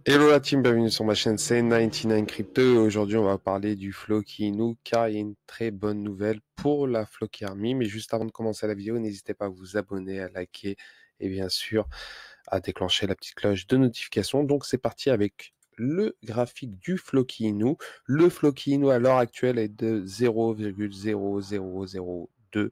Hello la team, bienvenue sur ma chaîne C99 Crypto. Aujourd'hui, on va parler du Floki Inu car il y a une très bonne nouvelle pour la Floki Army. Mais juste avant de commencer la vidéo, n'hésitez pas à vous abonner, à liker et bien sûr à déclencher la petite cloche de notification. Donc c'est parti avec le graphique du Floki Inu. Le Floki Inu à l'heure actuelle est de 0,0002.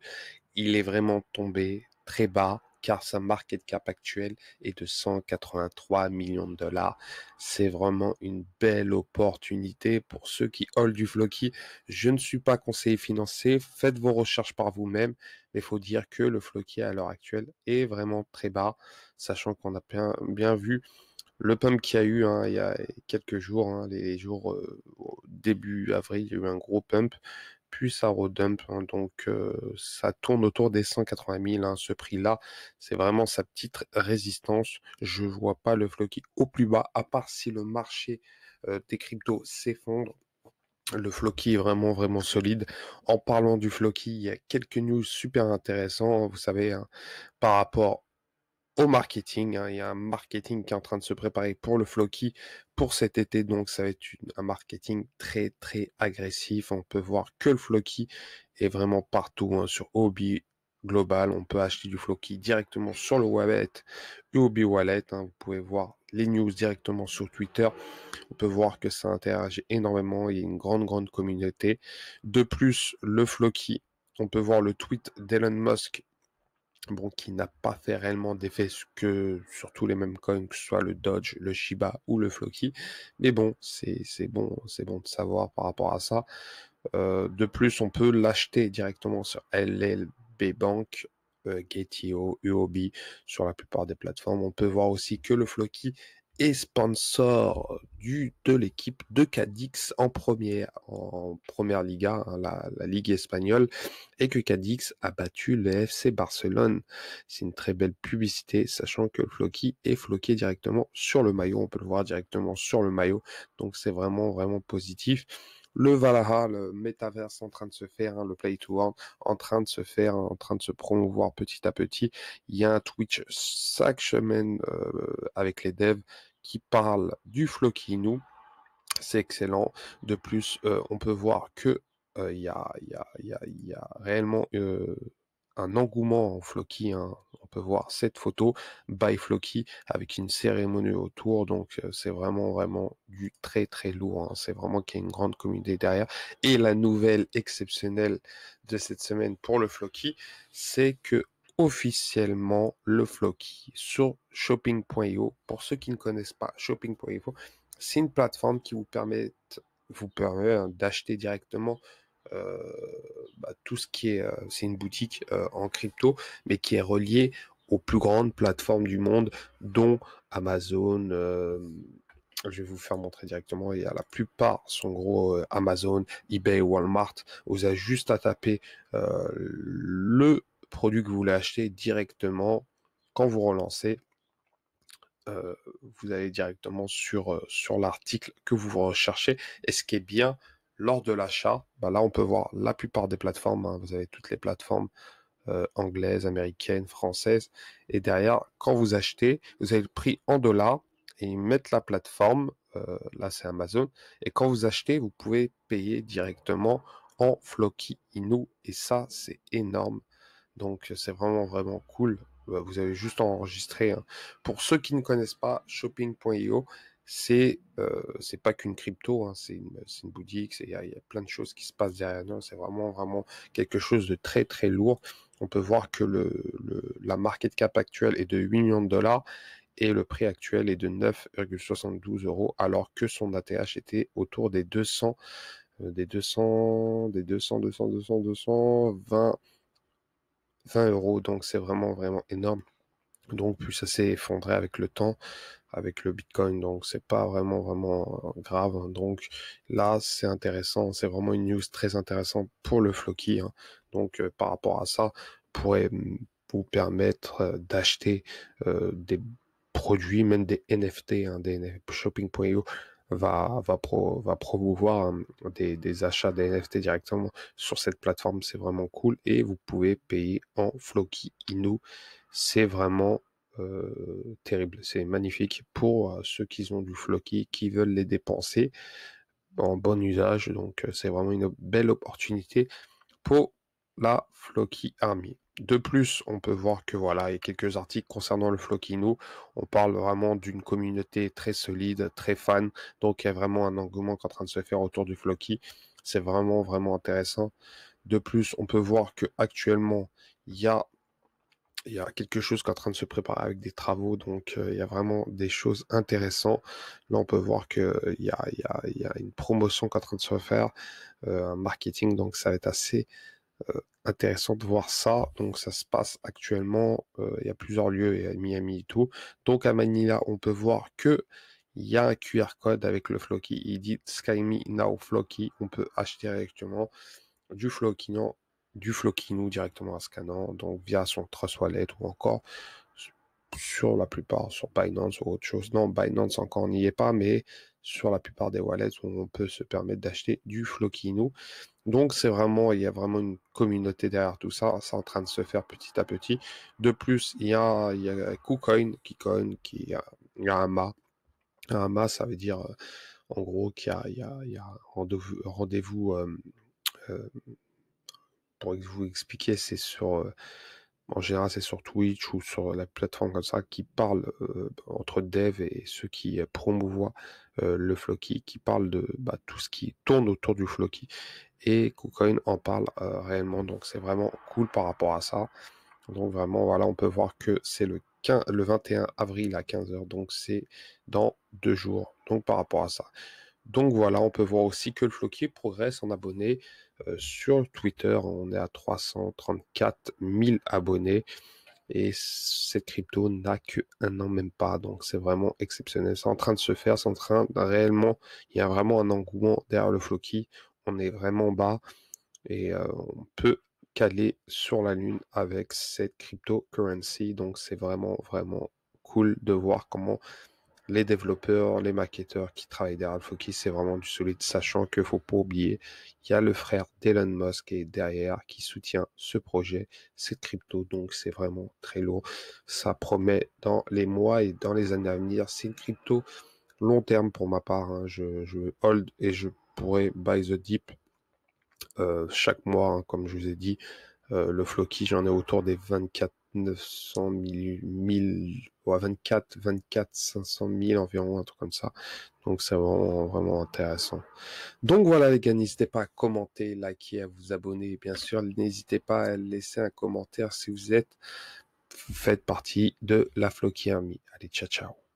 Il est vraiment tombé très bas car sa market cap actuelle est de 183 millions de dollars. C'est vraiment une belle opportunité pour ceux qui hold du Floki. Je ne suis pas conseiller financier, faites vos recherches par vous-même, mais il faut dire que le Floki à l'heure actuelle est vraiment très bas, sachant qu'on a bien vu le pump qu'il y a eu il y a quelques jours, les jours au début avril, il y a eu un gros pump, puis ça redump, donc ça tourne autour des 180 000, ce prix-là, c'est vraiment sa petite résistance. Je vois pas le Floki au plus bas, à part si le marché des cryptos s'effondre. Le Floki est vraiment, vraiment solide. En parlant du Floki, il y a quelques news super intéressants, vous savez, par rapport au marketing. Il y a un marketing qui est en train de se préparer pour le Floki pour cet été, donc ça va être un marketing très très agressif. On peut voir que le Floki est vraiment partout, sur Huobi Global. On peut acheter du Floki directement sur le wallet Huobi Wallet. Vous pouvez voir les news directement sur Twitter. On peut voir que ça interagit énormément. Il y a une grande communauté. De plus, le Floki, on peut voir le tweet d'Elon Musk, bon, qui n'a pas fait réellement d'effet que sur tous les mêmes coins, que ce soit le Dodge, le Shiba ou le Floki. Mais bon, c'est bon de savoir par rapport à ça. De plus, on peut l'acheter directement sur LLB Bank, Gate.io, Huobi, sur la plupart des plateformes. On peut voir aussi que le Floki est sponsor de l'équipe de Cadix en première Liga, la Ligue espagnole, et que Cadix a battu le FC Barcelone. C'est une très belle publicité, sachant que le Floki est floqué directement sur le maillot. On peut le voir directement sur le maillot, donc c'est vraiment positif. Le Valhalla, le Metaverse en train de se faire, le Play to Earn en train de se faire, en train de se promouvoir petit à petit. Il y a un Twitch chaque semaine avec les devs qui parlent du Floki Inu. C'est excellent. De plus, on peut voir que il y a réellement un engouement en Floki. On peut voir cette photo by Floki avec une cérémonie autour. Donc, c'est vraiment du très très lourd. C'est vraiment qu'il y a une grande communauté derrière. Et la nouvelle exceptionnelle de cette semaine pour le Floki, c'est que officiellement le Floki sur shopping.io. Pour ceux qui ne connaissent pas shopping.io, c'est une plateforme qui vous permet d'acheter directement euh, tout ce qui est, c'est une boutique en crypto, mais qui est reliée aux plus grandes plateformes du monde, dont Amazon. Je vais vous faire montrer directement. Il y a la plupart sont gros, Amazon, eBay, Walmart. Vous avez juste à taper le produit que vous voulez acheter directement. Quand vous relancez, vous allez directement sur l'article que vous recherchez. Et ce qui est bien, lors de l'achat, là on peut voir la plupart des plateformes, vous avez toutes les plateformes anglaises, américaines, françaises, et derrière, quand vous achetez, vous avez le prix en dollars, et ils mettent la plateforme, là c'est Amazon, et quand vous achetez, vous pouvez payer directement en Floki Inu, et ça c'est énorme. Donc c'est vraiment cool. Vous avez juste enregistré. Pour ceux qui ne connaissent pas, shopping.io, c'est pas qu'une crypto, c'est une boutique, il y a plein de choses qui se passent derrière nous. C'est vraiment quelque chose de très très lourd. On peut voir que la market cap actuelle est de 8 millions de dollars et le prix actuel est de 9,72 euros, alors que son ATH était autour des 200, des 20 euros, donc c'est vraiment énorme. Donc plus ça s'est effondré avec le temps, avec le Bitcoin, donc c'est pas vraiment grave. Donc là c'est intéressant, c'est vraiment une news très intéressante pour le Floki. Donc par rapport à ça, pourrait vous permettre d'acheter des produits, même des NFT, shopping.io va promouvoir des achats des NFT directement sur cette plateforme. C'est vraiment cool et vous pouvez payer en Floki Inu. C'est vraiment terrible. C'est magnifique pour ceux qui ont du Floki, qui veulent les dépenser en bon usage. Donc, c'est vraiment une belle opportunité pour la Floki Army. De plus, on peut voir que voilà, il y a quelques articles concernant le Floki Nou. On parle vraiment d'une communauté très solide, très fan. Donc, il y a vraiment un engouement qui est en train de se faire autour du Floki. C'est vraiment, vraiment intéressant. De plus, on peut voir que actuellement, il y a quelque chose qui est en train de se préparer avec des travaux, donc il y a vraiment des choses intéressantes. Là, on peut voir que il y a une promotion qui est en train de se faire, un marketing, donc ça va être assez intéressant de voir ça. Donc ça se passe actuellement, il y a plusieurs lieux, et à Miami et tout. Donc à Manila, on peut voir que il y a un QR code avec le Floki. Il dit Sky Me Now Floki. On peut acheter directement du Flokinon, du Flokinou directement en scannant, donc via son Trust Wallet ou encore sur la plupart, sur Binance ou autre chose. Non, Binance encore n'y est pas, mais sur la plupart des wallets où on peut se permettre d'acheter du Flokinou. Donc c'est vraiment, il y a vraiment une communauté derrière tout ça, c'est en train de se faire petit à petit. De plus, il y a KuCoin, il y a un mât. Un mât, ça veut dire en gros il y a un rendez-vous pour vous expliquer, c'est sur, en général, c'est sur Twitch ou sur la plateforme comme ça qui parle entre dev et ceux qui promouvoient le Floki, qui parlent de tout ce qui tourne autour du Floki. Et KuCoin en parle réellement, donc c'est vraiment cool par rapport à ça. Donc vraiment, voilà, on peut voir que c'est le 21 avril à 15 h, donc c'est dans 2 jours. Donc par rapport à ça. Donc voilà, on peut voir aussi que le Floki progresse en abonnés. Sur Twitter, on est à 334 000 abonnés. Et cette crypto n'a que 1 an, même pas. Donc c'est vraiment exceptionnel. C'est en train de se faire, c'est en train de réellement, il y a vraiment un engouement derrière le Floki. On est vraiment bas et on peut caler sur la lune avec cette cryptocurrency. Donc c'est vraiment, vraiment cool de voir comment les développeurs, les marketeurs qui travaillent derrière Alphoki, c'est vraiment du solide, sachant qu'il faut pas oublier, il y a le frère d'Elon Musk qui est derrière, qui soutient ce projet, cette crypto, donc c'est vraiment très lourd. Ça promet dans les mois et dans les années à venir. C'est une crypto long terme pour ma part, hein. Je hold et je pourrais buy the dip chaque mois, hein, comme je vous ai dit. Le Floki, j'en ai autour des 24 900 1000, ouais, 24 500 000 environ, un truc comme ça. Donc c'est vraiment, vraiment intéressant. Donc voilà les gars, n'hésitez pas à commenter, liker, à vous abonner. Bien sûr, n'hésitez pas à laisser un commentaire si vous faites partie de la Floki Army. Allez, ciao ciao.